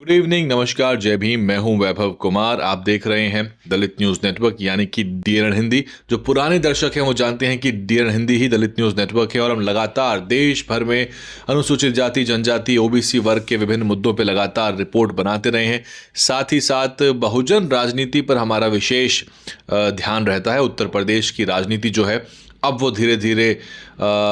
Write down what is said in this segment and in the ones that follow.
Good evening, नमस्कार, जय भीम। मैं हूं वैभव कुमार। आप देख रहे हैं दलित न्यूज़ नेटवर्क यानी कि डीएनएन हिंदी। जो पुराने दर्शक हैं वो जानते हैं कि डीएनएन हिंदी ही दलित न्यूज़ नेटवर्क है और हम लगातार देश भर में अनुसूचित जाति, जनजाति, ओबीसी वर्ग के विभिन्न मुद्दों पर लगातार रिपोर्ट बनाते रहे हैं। साथ ही साथ बहुजन राजनीति पर हमारा विशेष ध्यान रहता है। उत्तर प्रदेश की राजनीति जो है अब वो धीरे धीरे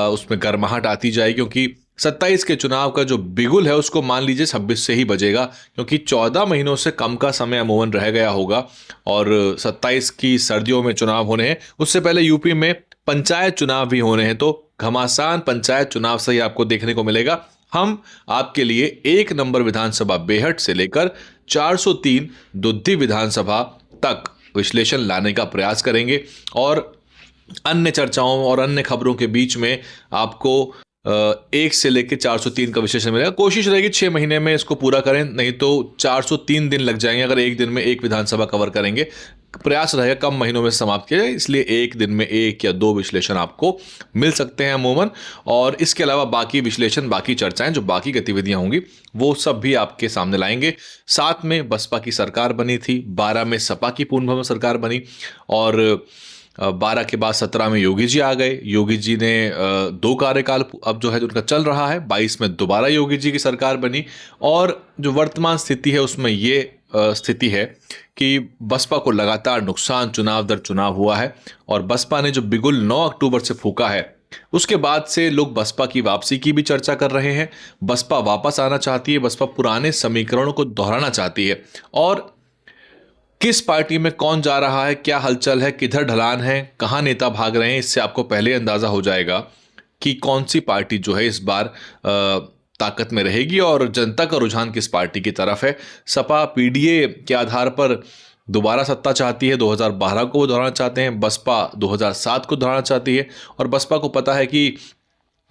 उसमें गर्माहट आती जाए, क्योंकि 27 के चुनाव का जो बिगुल है उसको मान लीजिए 26 से ही बजेगा, क्योंकि 14 महीनों से कम का समय अमूमन रह गया होगा और 27 की सर्दियों में चुनाव होने हैं। उससे पहले यूपी में पंचायत चुनाव भी होने हैं, तो घमासान पंचायत चुनाव से ही आपको देखने को मिलेगा। हम आपके लिए एक नंबर विधानसभा बेहट से लेकर 403 दुद्धी विधानसभा तक विश्लेषण लाने का प्रयास करेंगे और अन्य चर्चाओं और अन्य खबरों के बीच में आपको 1 से लेकर 403 का विश्लेषण मिलेगा। कोशिश रहेगी 6 महीने में इसको पूरा करें, नहीं तो 403 दिन लग जाएंगे अगर एक दिन में एक विधानसभा कवर करेंगे। प्रयास रहेगा कम महीनों में समाप्त किया जाए, इसलिए एक दिन में 1 या 2 विश्लेषण आपको मिल सकते हैं अमूमन। और इसके अलावा बाकी विश्लेषण, बाकी चर्चाएं, जो बाकी गतिविधियां होंगी वो सब भी आपके सामने लाएंगे। साथ में बसपा की सरकार बनी थी, 12 में सपा की पूर्ण बहुमत सरकार बनी और 12 के बाद 17 में योगी जी आ गए। योगी जी ने 2 कार्यकाल अब जो है उनका चल रहा है। 22 में दोबारा योगी जी की सरकार बनी और जो वर्तमान स्थिति है उसमें ये स्थिति है कि बसपा को लगातार नुकसान चुनाव दर चुनाव हुआ है और बसपा ने जो बिगुल 9 अक्टूबर से फूका है उसके बाद से लोग बसपा की वापसी की भी चर्चा कर रहे हैं। बसपा वापस आना चाहती है, बसपा पुराने समीकरणों को दोहराना चाहती है और किस पार्टी में कौन जा रहा है, क्या हलचल है, किधर ढलान है, कहाँ नेता भाग रहे हैं, इससे आपको पहले अंदाजा हो जाएगा कि कौन सी पार्टी जो है इस बार ताकत में रहेगी और जनता का रुझान किस पार्टी की तरफ है। सपा पीडीए के आधार पर दोबारा सत्ता चाहती है, 2012 को वो दोहराना चाहते हैं। बसपा 2007 को दोहराना चाहती है और बसपा को पता है कि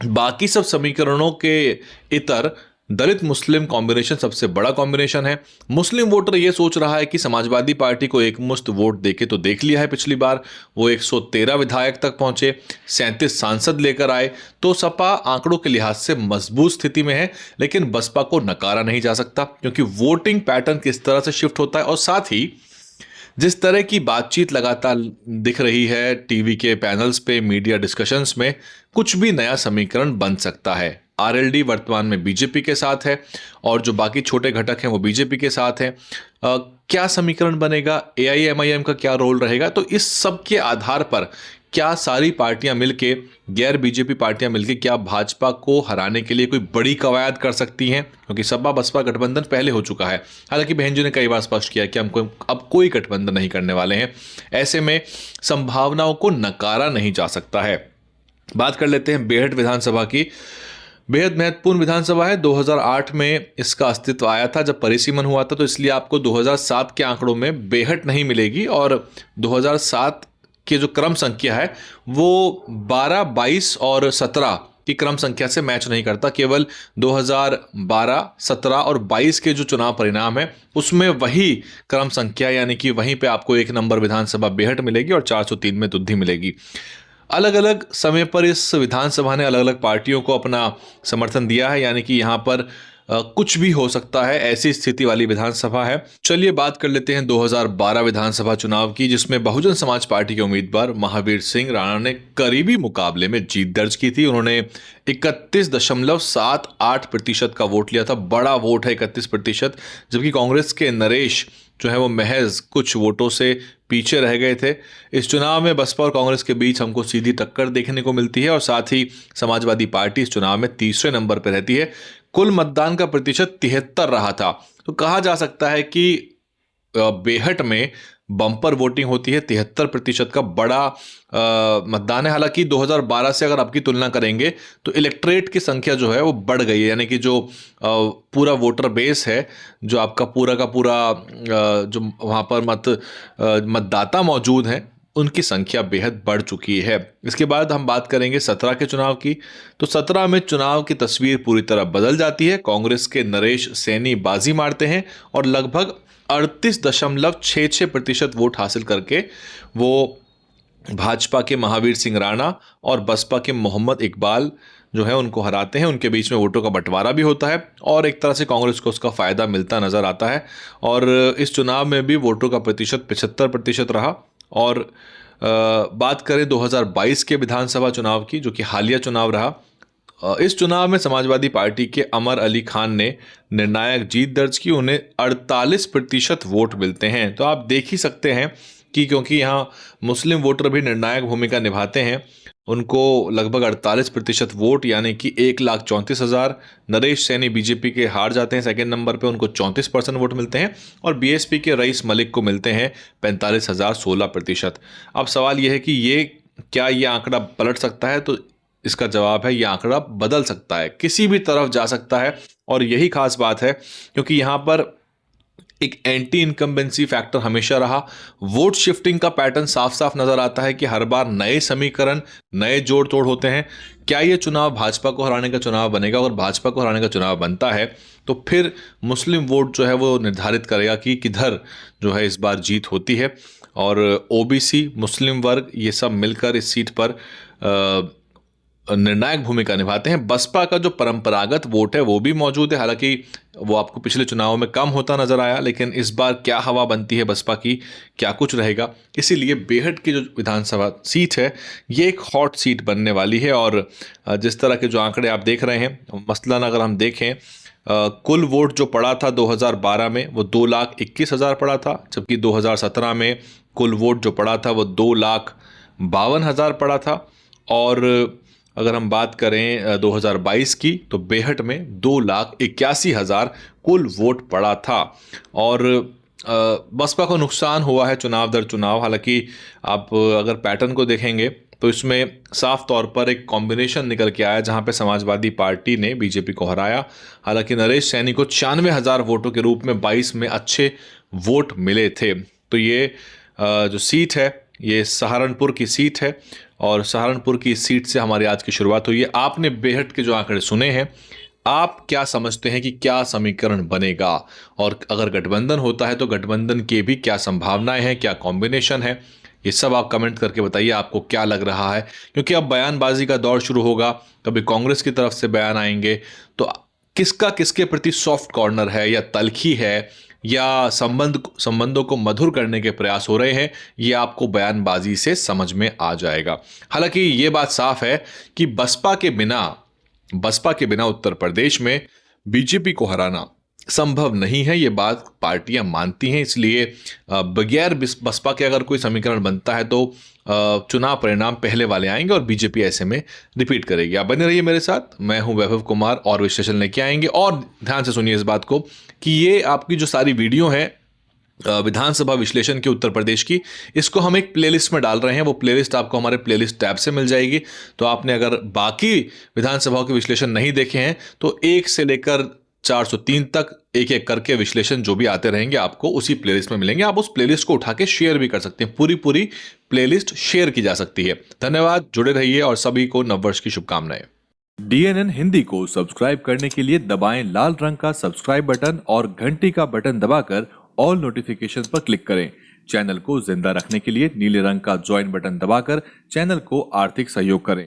बाकी सब समीकरणों के इतर दलित मुस्लिम कॉम्बिनेशन सबसे बड़ा कॉम्बिनेशन है। मुस्लिम वोटर ये सोच रहा है कि समाजवादी पार्टी को एक मुश्त वोट देके तो देख लिया है, पिछली बार वो 113 विधायक तक पहुंचे, 37 सांसद लेकर आए, तो सपा आंकड़ों के लिहाज से मजबूत स्थिति में है। लेकिन बसपा को नकारा नहीं जा सकता, क्योंकि वोटिंग पैटर्न किस तरह से शिफ्ट होता है और साथ ही जिस तरह की बातचीत लगातार दिख रही है टीवी के पैनल्स पे, मीडिया डिस्कशंस में, कुछ भी नया समीकरण बन सकता है। आरएलडी वर्तमान में बीजेपी के साथ है और जो बाकी छोटे घटक हैं वो बीजेपी के साथ हैं। क्या समीकरण बनेगा, एआईएमआईएम का क्या रोल रहेगा, तो इस सब के आधार पर क्या सारी पार्टियां मिलके, गैर बीजेपी पार्टियां मिलके क्या भाजपा को हराने के लिए कोई बड़ी कवायद कर सकती हैं, क्योंकि सपा बसपा गठबंधन पहले हो चुका है। हालांकि बहन जी ने कई बार स्पष्ट किया कि हम अब कोई गठबंधन नहीं करने वाले हैं। ऐसे में संभावनाओं को नकारा नहीं जा सकता है। बात कर लेते हैं बेहट विधानसभा की। बेहद महत्वपूर्ण विधानसभा है। 2008 में इसका अस्तित्व आया था जब परिसीमन हुआ था, तो इसलिए आपको 2007 के आंकड़ों में बेहट नहीं मिलेगी और 2007 की जो क्रम संख्या है वो 12, 22 और 17 की क्रम संख्या से मैच नहीं करता। केवल 2012, 17 और 22 के जो चुनाव परिणाम है उसमें वही क्रम संख्या, यानी कि वहीं पे आपको एक नंबर विधानसभा बेहट मिलेगी और 403 में दुद्धी मिलेगी। अलग अलग समय पर इस विधानसभा ने अलग अलग पार्टियों को अपना समर्थन दिया है, यानी कि यहाँ पर कुछ भी हो सकता है, ऐसी स्थिति वाली विधानसभा है। चलिए बात कर लेते हैं 2012 विधानसभा चुनाव की, जिसमें बहुजन समाज पार्टी के उम्मीदवार महावीर सिंह राणा ने करीबी मुकाबले में जीत दर्ज की थी। उन्होंने 31.78% का वोट लिया था। बड़ा वोट है 31%, जबकि कांग्रेस के नरेश जो है वो महज कुछ वोटों से पीछे रह गए थे। इस चुनाव में बसपा और कांग्रेस के बीच हमको सीधी टक्कर देखने को मिलती है और साथ ही समाजवादी पार्टी इस चुनाव में तीसरे नंबर पर रहती है। कुल मतदान का प्रतिशत 73 रहा था, तो कहा जा सकता है कि बेहट में बम्पर वोटिंग होती है। 73% का बड़ा मतदान है। हालांकि 2012 से अगर आपकी तुलना करेंगे तो इलेक्ट्रेट की संख्या जो है वो बढ़ गई है, यानी कि जो पूरा वोटर बेस है, जो आपका पूरा का पूरा जो वहाँ पर मतदाता मौजूद हैं, उनकी संख्या बेहद बढ़ चुकी है। इसके बाद हम बात करेंगे 17 के चुनाव की, तो 17 में चुनाव की तस्वीर पूरी तरह बदल जाती है। कांग्रेस के नरेश सैनी बाजी मारते हैं और लगभग 38.66% वोट हासिल करके वो भाजपा के महावीर सिंह राणा और बसपा के मोहम्मद इकबाल जो है उनको हराते हैं, उनके बीच में वोटों का बंटवारा भी होता है और एक तरह से कांग्रेस को उसका फ़ायदा मिलता नज़र आता है। और इस चुनाव में भी वोटों का प्रतिशत 75% रहा। और बात करें 2022 के विधानसभा चुनाव की, जो कि हालिया चुनाव रहा, इस चुनाव में समाजवादी पार्टी के अमर अली खान ने निर्णायक जीत दर्ज की। उन्हें 48% वोट मिलते हैं। तो आप देख ही सकते हैं कि क्योंकि यहाँ मुस्लिम वोटर भी निर्णायक भूमिका निभाते हैं, उनको लगभग 48% वोट यानी कि 1,34,000। नरेश सैनी बीजेपी के हार जाते हैं सेकंड नंबर पे, उनको 34% वोट मिलते हैं। और बीएसपी के रईस मलिक को मिलते हैं 45,000, 16%। अब सवाल यह है कि क्या ये आंकड़ा पलट सकता है? तो इसका जवाब है ये आंकड़ा बदल सकता है, किसी भी तरफ जा सकता है। और यही खास बात है क्योंकि यहाँ पर एक एंटी इनकम्बेंसी फैक्टर हमेशा रहा। वोट शिफ्टिंग का पैटर्न साफ साफ नजर आता है कि हर बार नए समीकरण, नए जोड़ तोड़ होते हैं। क्या ये चुनाव भाजपा को हराने का चुनाव बनेगा? अगर भाजपा को हराने का चुनाव बनता है तो फिर मुस्लिम वोट जो है वो निर्धारित करेगा कि किधर जो है इस बार जीत होती है। और ओबीसी, मुस्लिम वर्ग, ये सब मिलकर इस सीट पर निर्णायक भूमिका निभाते हैं। बसपा का जो परंपरागत वोट है वो भी मौजूद है, हालांकि वो आपको पिछले चुनावों में कम होता नजर आया, लेकिन इस बार क्या हवा बनती है बसपा की, क्या कुछ रहेगा। इसीलिए बेहट की जो विधानसभा सीट है ये एक हॉट सीट बनने वाली है। और जिस तरह के जो आंकड़े आप देख रहे हैं, मसलन अगर हम देखें कुल वोट जो पड़ा था 2012 में वो 2,21,000 पड़ा था, जबकि 2017 में कुल वोट जो पड़ा था वो 2,52,000 पड़ा था। और अगर हम बात करें 2022 की तो बेहट में 2,81,000 कुल वोट पड़ा था। और बसपा को नुकसान हुआ है चुनाव दर चुनाव। हालांकि आप अगर पैटर्न को देखेंगे तो इसमें साफ तौर पर एक कॉम्बिनेशन निकल के आया जहां पे समाजवादी पार्टी ने बीजेपी को हराया। हालांकि नरेश सैनी को 96,000 वोटों के रूप में 22 में अच्छे वोट मिले थे। तो ये जो सीट है ये सहारनपुर की सीट है और सहारनपुर की सीट से हमारी आज की शुरुआत हुई है। आपने बेहट के जो आंकड़े सुने हैं, आप क्या समझते हैं कि क्या समीकरण बनेगा? और अगर गठबंधन होता है तो गठबंधन के भी क्या संभावनाएं हैं, क्या कॉम्बिनेशन है? ये सब आप कमेंट करके बताइए आपको क्या लग रहा है, क्योंकि अब बयानबाजी का दौर शुरू होगा। कभी कांग्रेस की तरफ से बयान आएंगे तो किसका किसके प्रति सॉफ्ट कॉर्नर है या तलखी है या संबंधों को मधुर करने के प्रयास हो रहे हैं, ये आपको बयानबाजी से समझ में आ जाएगा। हालांकि ये बात साफ है कि बसपा के बिना उत्तर प्रदेश में बीजेपी को हराना संभव नहीं है, ये बात पार्टियां मानती हैं। इसलिए बगैर बसपा के अगर कोई समीकरण बनता है तो चुनाव परिणाम पहले वाले आएंगे और बीजेपी ऐसे में रिपीट करेगी। आप बने रहिए मेरे साथ, मैं हूं वैभव कुमार और विश्लेषण लेके आएंगे। और ध्यान से सुनिए इस बात को कि ये आपकी जो सारी वीडियो है विधानसभा विश्लेषण की उत्तर प्रदेश की, इसको हम एक प्लेलिस्ट में डाल रहे हैं। वो प्लेलिस्ट आपको हमारे प्लेलिस्ट टैब से मिल जाएगी। तो आपने अगर बाकी विधानसभाओं के विश्लेषण नहीं देखे हैं तो 1 से लेकर 403 तक एक एक करके विश्लेषण जो भी आते रहेंगे आपको उसी प्लेलिस्ट में मिलेंगे। आप उस प्लेलिस्ट को उठा के शेयर भी कर सकते हैं, पूरी प्लेलिस्ट शेयर की जा सकती है। धन्यवाद, जुड़े रहिए और सभी को नववर्ष की शुभकामनाएं। DNN हिंदी को सब्सक्राइब करने के लिए दबाएं लाल रंग का सब्सक्राइब बटन और घंटी का बटन दबाकर ऑल नोटिफिकेशन पर क्लिक करें। चैनल को जिंदा रखने के लिए नीले रंग का ज्वाइन बटन दबाकर चैनल को आर्थिक सहयोग करें।